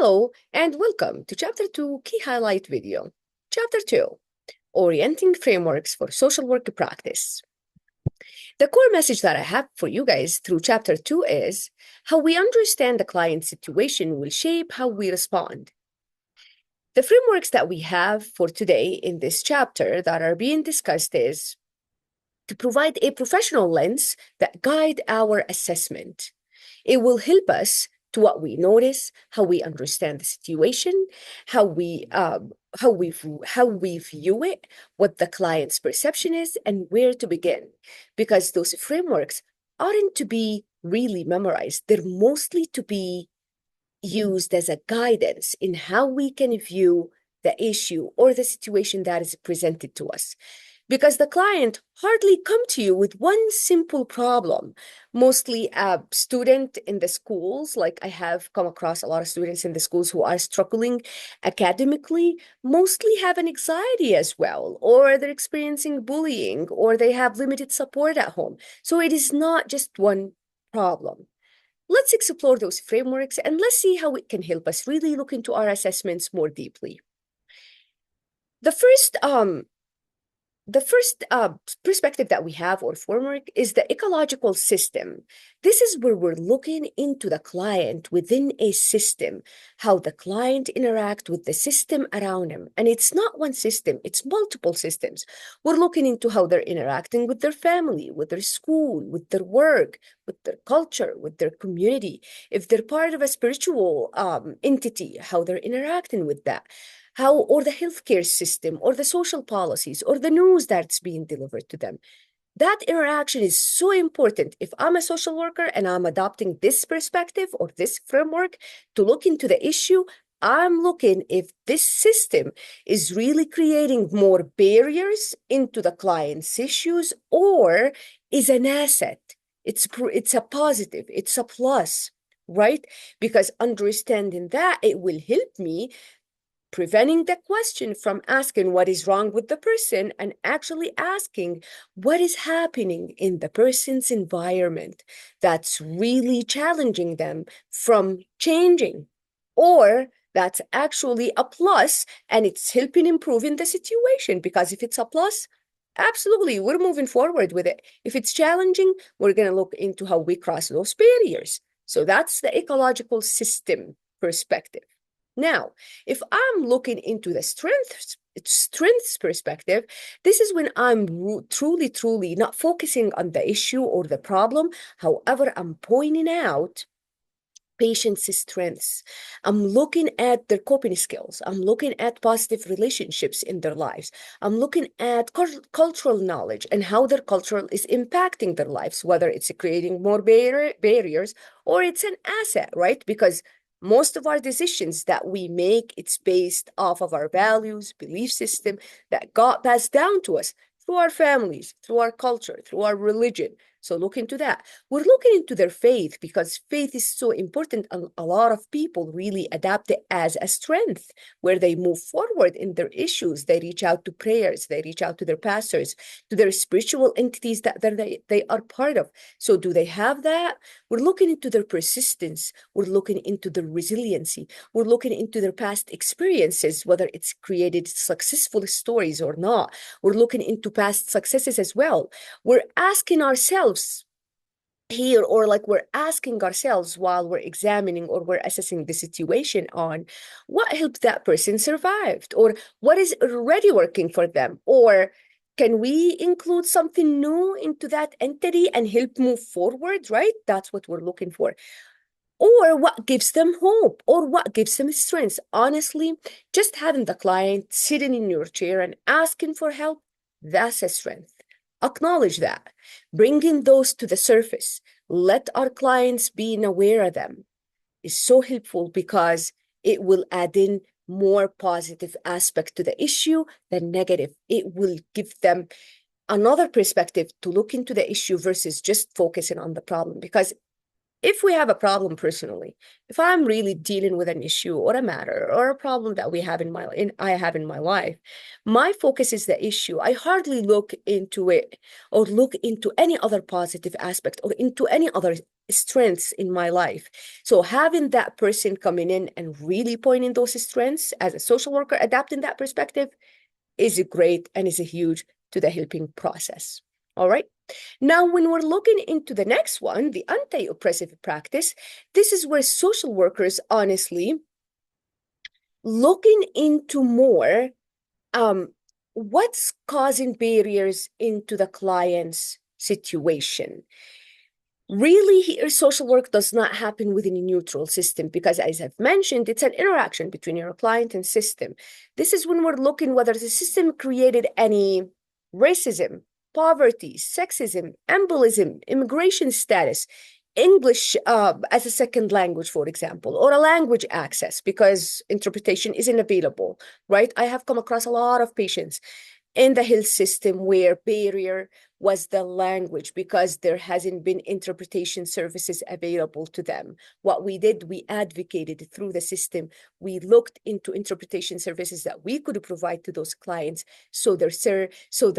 Hello and welcome to Chapter 2 Key Highlight video. Chapter 2, Orienting Frameworks for Social Work Practice. The core message that I have for you guys through Chapter 2 is how we understand the client's situation will shape how we respond. The frameworks that we have for today in this chapter that are being discussed is to provide a professional lens that guide our assessment. It will help us to what we notice, how we understand the situation, how we view it, what the client's perception is, and where to begin. Because those frameworks aren't to be really memorized. They're mostly to be used as a guidance in how we can view the issue or the situation that is presented to us. Because the client hardly come to you with one simple problem. Mostly a student in the schools, like I have come across a lot of students in the schools who are struggling academically, mostly have an anxiety as well, or they're experiencing bullying, or they have limited support at home. So it is not just one problem. Let's explore those frameworks and let's see how it can help us really look into our assessments more deeply. The first perspective that we have or framework is the ecological system. This is where we're looking into the client within a system, how the client interact with the system around him. And it's not one system, it's multiple systems. We're looking into how they're interacting with their family, with their school, with their work, with their culture, with their community. If they're part of a spiritual entity, how they're interacting with that. Or the healthcare system, or the social policies, or the news that's being delivered to them. That interaction is so important. If I'm a social worker and I'm adopting this perspective or this framework to look into the issue, I'm looking if this system is really creating more barriers into the client's issues or is an asset. It's a positive, it's a plus, right? Because understanding that, it will help me preventing the question from asking what is wrong with the person and actually asking what is happening in the person's environment that's really challenging them from changing, or that's actually a plus and it's helping improving the situation. Because if it's a plus, absolutely, we're moving forward with it. If it's challenging, we're going to look into how we cross those barriers. So that's the ecological system perspective. Now, if I'm looking into the strengths perspective, this is when I'm truly not focusing on the issue or the problem. However, I'm pointing out patients' strengths. I'm looking at their coping skills. I'm looking at positive relationships in their lives. I'm looking at cultural knowledge and how their culture is impacting their lives, whether it's creating more barriers or it's an asset, right? Because most of our decisions that we make, it's based off of our values, belief system that got passed down to us through our families, through our culture, through our religion. So look into that. We're looking into their faith because faith is so important. And a lot of people really adapt it as a strength where they move forward in their issues. They reach out to prayers. They reach out to their pastors, to their spiritual entities that they are part of. So do they have that? We're looking into their persistence. We're looking into their resiliency. We're looking into their past experiences, whether it's created successful stories or not. We're looking into past successes as well. We're asking ourselves here, or like we're asking ourselves while we're examining or we're assessing the situation on what helped that person survive, or what is already working for them, or can we include something new into that entity and help move forward, right? That's what we're looking for. Or what gives them hope, or what gives them strength. Honestly, just having the client sitting in your chair and asking for help, that's a strength. Acknowledge that. Bringing those to the surface, let our clients be aware of them, is so helpful because it will add in more positive aspect to the issue than negative. It will give them another perspective to look into the issue versus just focusing on the problem. Because if we have a problem personally, if I'm really dealing with an issue or a matter or a problem that I have in my life, my focus is the issue. I hardly look into it or look into any other positive aspect or into any other strengths in my life. So having that person coming in and really pointing those strengths as a social worker, adapting that perspective is great and is huge to the helping process. All right. Now, when we're looking into the next one, the anti-oppressive practice, this is where social workers honestly looking into more what's causing barriers into the client's situation. Really, here, social work does not happen within a neutral system because, as I've mentioned, it's an interaction between your client and system. This is when we're looking whether the system created any racism, poverty, sexism, embolism, immigration status, English as a second language, for example, or a language access because interpretation isn't available, right? I have come across a lot of patients in the health system where barrier was the language because there hasn't been interpretation services available to them. What we did, we advocated through the system. We looked into interpretation services that we could provide to those clients so their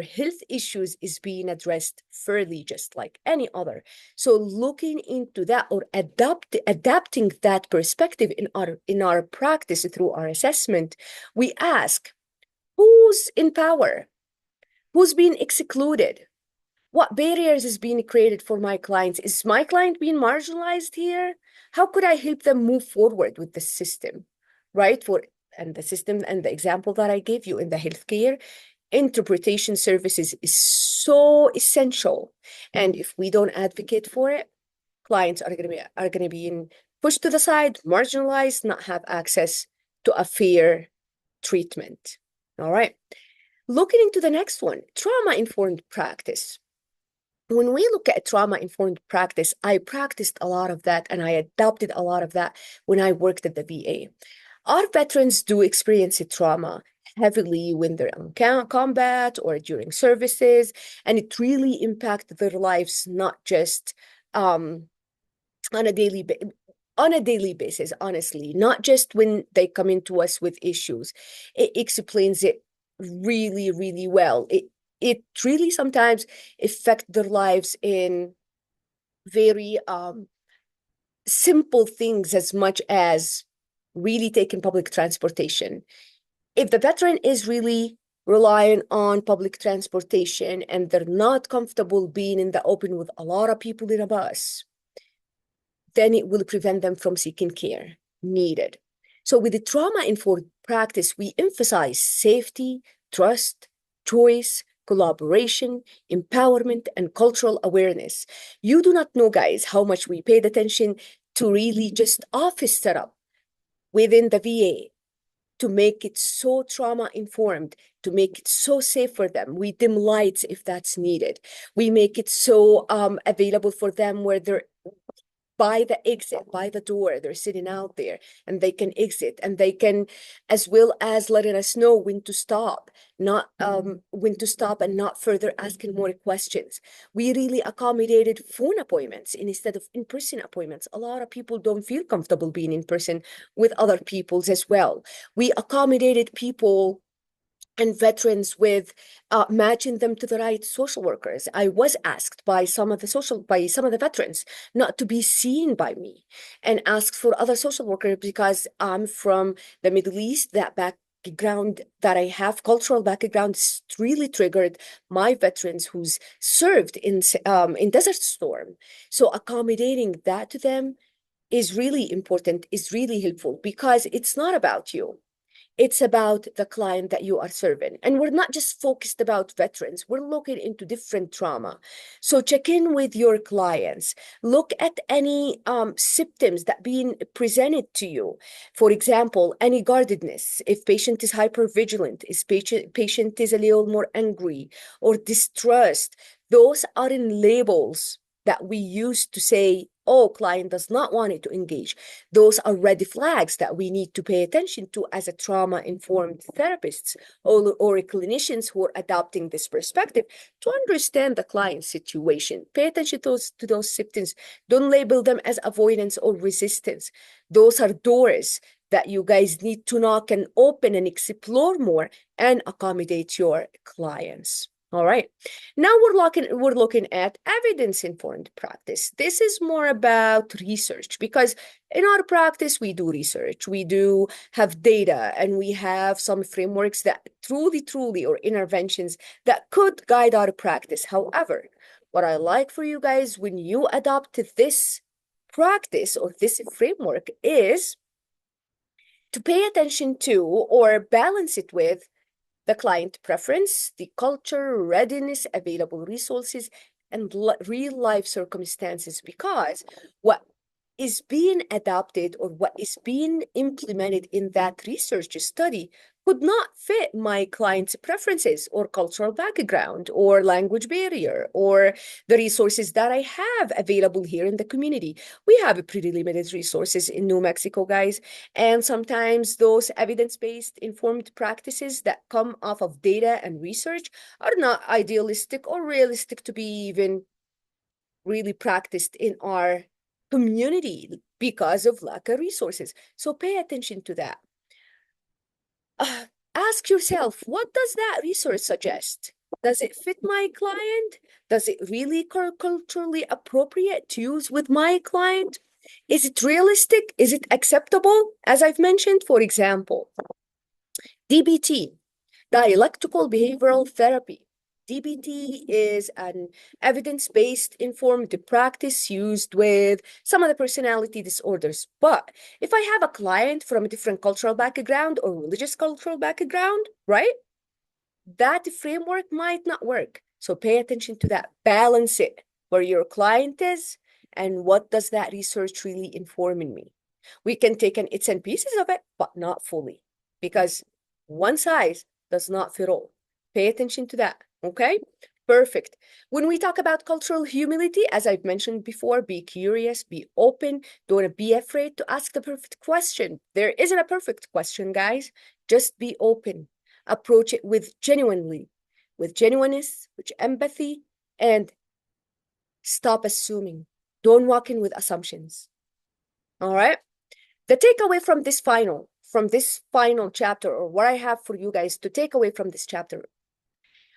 health issues is being addressed fairly, just like any other. So looking into that or adapting that perspective in our practice through our assessment, we ask, who's in power? Who's being excluded? What barriers is being created for my clients? Is my client being marginalized here? How could I help them move forward with the system, right? And the system and the example that I gave you in the healthcare, interpretation services is so essential. And if we don't advocate for it, clients are going to be pushed to the side, marginalized, not have access to a fair treatment. All right. Looking into the next one, trauma-informed practice. When we look at trauma-informed practice, I practiced a lot of that and I adopted a lot of that when I worked at the VA. Our veterans do experience trauma heavily when they're in combat or during services, and it really impacts their lives, not just on a daily basis, honestly, not just when they come into us with issues. It explains it really, really well. It really sometimes affect their lives in very simple things as much as really taking public transportation. If the veteran is really relying on public transportation and they're not comfortable being in the open with a lot of people in a bus, then it will prevent them from seeking care needed. So with the trauma-informed practice, we emphasize safety, trust, choice, collaboration, empowerment, and cultural awareness. You do not know, guys, how much we paid attention to really just office setup within the VA to make it so trauma-informed, to make it so safe for them. We dim lights if that's needed. We make it so available for them where they're by the exit, by the door, they're sitting out there and they can exit and they can, as well as letting us know when to stop, not when to stop and not further asking more questions. We really accommodated phone appointments instead of in-person appointments. A lot of people don't feel comfortable being in person with other peoples as well. We accommodated people and veterans with matching them to the right social workers. I was asked by some of the veterans not to be seen by me and asked for other social workers because I'm from the Middle East. That background that I have, cultural background, really triggered my veterans who's served in Desert Storm. So accommodating that to them is really important, is really helpful because it's not about you. It's about the client that you are serving. And we're not just focused about veterans, we're looking into different trauma. So check in with your clients. Look at any symptoms that being presented to you. For example, any guardedness. If patient is hypervigilant, is patient is a little more angry or distrust, those are in labels that we use to say, oh, client does not want it to engage. Those are red flags that we need to pay attention to as a trauma-informed therapists or clinicians who are adopting this perspective to understand the client's situation. Pay attention to those symptoms. Don't label them as avoidance or resistance. Those are doors that you guys need to knock and open and explore more and accommodate your clients. All right. Now we're looking at evidence-informed practice. This is more about research because in our practice we do research, we do have data, and we have some frameworks that truly or interventions that could guide our practice. However, what I like for you guys when you adopt this practice or this framework is to pay attention to or balance it with the client preference, the culture, readiness, available resources, and real life circumstances, because what is being adopted or what is being implemented in that research study could not fit my client's preferences or cultural background or language barrier or the resources that I have available here in the community. We have pretty limited resources in New Mexico, guys, and sometimes those evidence-based informed practices that come off of data and research are not idealistic or realistic to be even really practiced in our community because of lack of resources. So pay attention to that. Ask yourself, what does that resource suggest? Does it fit my client? Does it really culturally appropriate to use with my client? Is it realistic? Is it acceptable? As I've mentioned, for example, DBT, dialectical behavioral therapy. DBT is an evidence-based informed practice used with some of the personality disorders. But if I have a client from a different cultural background or religious cultural background, right? That framework might not work. So pay attention to that. Balance it where your client is and what does that research really inform in me. We can take an its and pieces of it, but not fully, because one size does not fit all. Pay attention to that, okay? Perfect. When we talk about cultural humility, as I've mentioned before, be curious, be open, don't be afraid to ask the perfect question. There isn't a perfect question, guys. Just be open. Approach it with genuinely, with genuineness, with empathy, and stop assuming. Don't walk in with assumptions. All right? The takeaway from this final chapter, or what I have for you guys to take away from this chapter,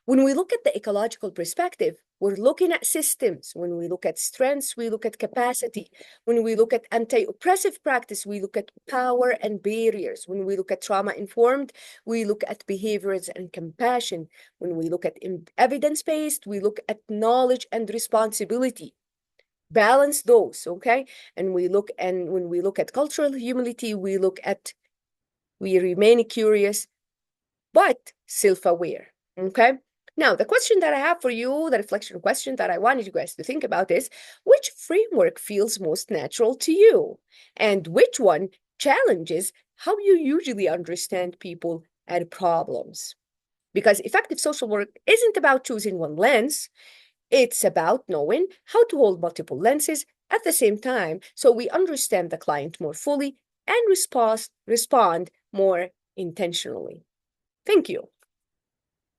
when we look at the ecological perspective, we're looking at systems. When we look at strengths, we look at capacity. When we look at anti-oppressive practice, we look at power and barriers. When we look at trauma-informed, we look at behaviors and compassion. When we look at evidence-based, we look at knowledge and responsibility. Balance those, okay? And when we look at cultural humility, we remain curious, but self-aware, okay? Now, the question that I have for you, the reflection question that I wanted you guys to think about is, which framework feels most natural to you? And which one challenges how you usually understand people and problems? Because effective social work isn't about choosing one lens. It's about knowing how to hold multiple lenses at the same time so we understand the client more fully and respond more intentionally. Thank you.